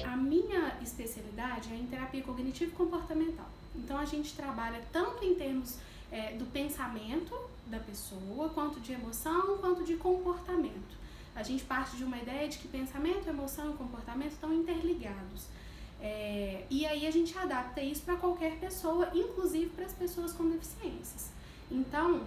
A minha especialidade é em terapia cognitivo-comportamental. Então a gente trabalha tanto em termos do pensamento da pessoa, quanto de emoção, quanto de comportamento. A gente parte de uma ideia de que pensamento, emoção e comportamento estão interligados. E aí a gente adapta isso para qualquer pessoa, inclusive para as pessoas com deficiências. Então,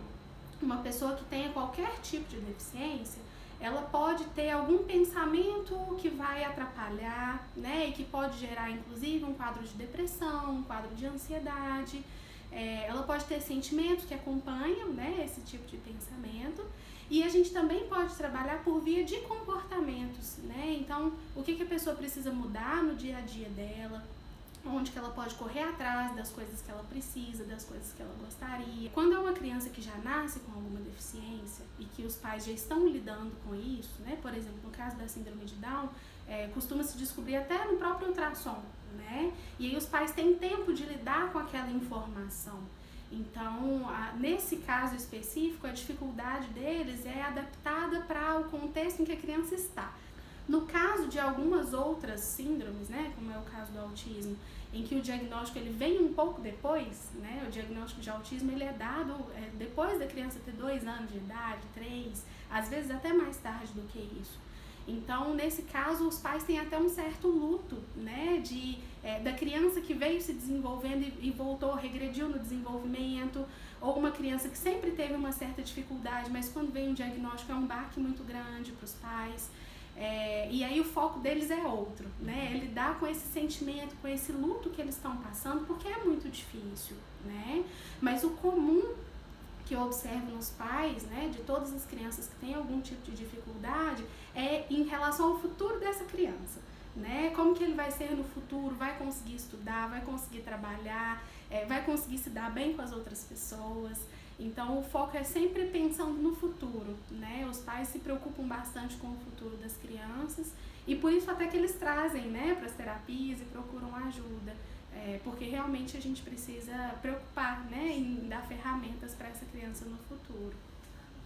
uma pessoa que tenha qualquer tipo de deficiência, ela pode ter algum pensamento que vai atrapalhar, né, e que pode gerar inclusive um quadro de depressão, um quadro de ansiedade. Ela pode ter sentimentos que acompanham, né, esse tipo de pensamento. E a gente também pode trabalhar por via de comportamentos, né? Então, o que a pessoa precisa mudar no dia a dia dela, onde que ela pode correr atrás das coisas que ela precisa, das coisas que ela gostaria. Quando é uma criança que já nasce com alguma deficiência e que os pais já estão lidando com isso, né? Por exemplo, no caso da síndrome de Down, costuma se descobrir até no próprio ultrassom, né? E aí os pais têm tempo de lidar com aquela informação. Então, nesse caso específico, a dificuldade deles é adaptada para o contexto em que a criança está. No caso de algumas outras síndromes, né, como é o caso do autismo, em que o diagnóstico ele vem um pouco depois, né, o diagnóstico de autismo ele é dado depois da criança ter 2 anos de idade, 3, às vezes até mais tarde do que isso. Então, nesse caso, os pais têm até um certo luto, né, da criança que veio se desenvolvendo e voltou, regrediu no desenvolvimento, ou uma criança que sempre teve uma certa dificuldade, mas quando vem um diagnóstico é um baque muito grande para os pais. E aí o foco deles é outro, né, é lidar com esse sentimento, com esse luto que eles estão passando, porque é muito difícil, né, mas o comum que eu observo nos pais, né, de todas as crianças que têm algum tipo de dificuldade, é em relação ao futuro dessa criança, né, como que ele vai ser no futuro, vai conseguir estudar, vai conseguir trabalhar, vai conseguir se dar bem com as outras pessoas. Então o foco é sempre pensando no futuro, né, os pais se preocupam bastante com o futuro das crianças e por isso até que eles trazem, né, para as terapias e procuram ajuda. Porque realmente a gente precisa preocupar, né, em dar ferramentas para essa criança no futuro.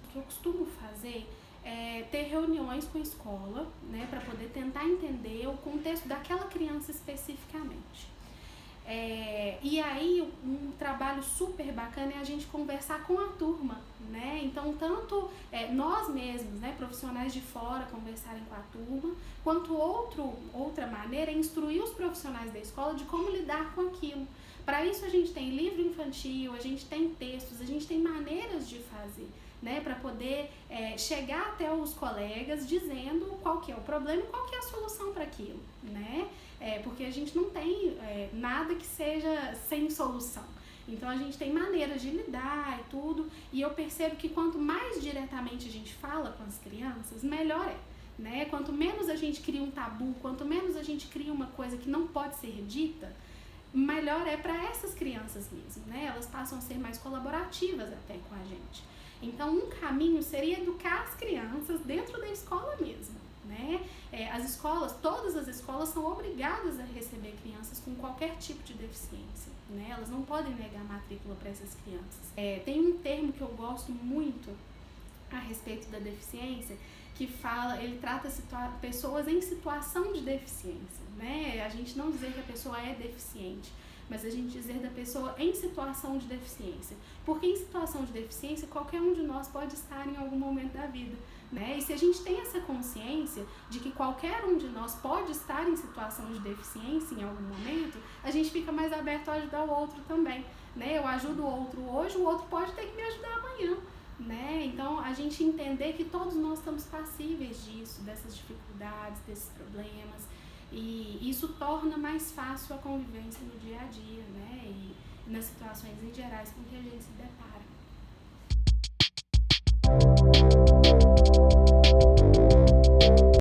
O que eu costumo fazer é ter reuniões com a escola, né, para poder tentar entender o contexto daquela criança especificamente. E aí um trabalho super bacana é a gente conversar com a turma, né? Então tanto nós mesmos, né, profissionais de fora conversarem com a turma, quanto outra maneira é instruir os profissionais da escola de como lidar com aquilo. Para isso a gente tem livro infantil, a gente tem textos, a gente tem maneiras de fazer, né, para poder chegar até os colegas dizendo qual que é o problema e qual que é a solução para aquilo, né? Porque a gente não tem nada que seja sem solução. Então a gente tem maneiras de lidar e tudo, e eu percebo que quanto mais diretamente a gente fala com as crianças, melhor é, né? Quanto menos a gente cria um tabu, quanto menos a gente cria uma coisa que não pode ser dita, melhor é para essas crianças mesmo, né? Elas passam a ser mais colaborativas até com a gente. Então um caminho seria educar as crianças dentro da escola mesmo, né? As escolas, todas as escolas são obrigadas a receber crianças com qualquer tipo de deficiência, né? Elas não podem negar matrícula para essas crianças. Tem um termo que eu gosto muito a respeito da deficiência, que ele trata pessoas em situação de deficiência, né? A gente não dizer que a pessoa é deficiente, mas a gente dizer da pessoa em situação de deficiência. Porque em situação de deficiência, qualquer um de nós pode estar em algum momento da vida, né? E se a gente tem essa consciência de que qualquer um de nós pode estar em situação de deficiência em algum momento, a gente fica mais aberto a ajudar o outro também, né? Eu ajudo o outro hoje, o outro pode ter que me ajudar amanhã, né? Então a gente entender que todos nós estamos passíveis disso, dessas dificuldades, desses problemas, e isso torna mais fácil a convivência no dia a dia, né? E nas situações em gerais com que a gente se depara.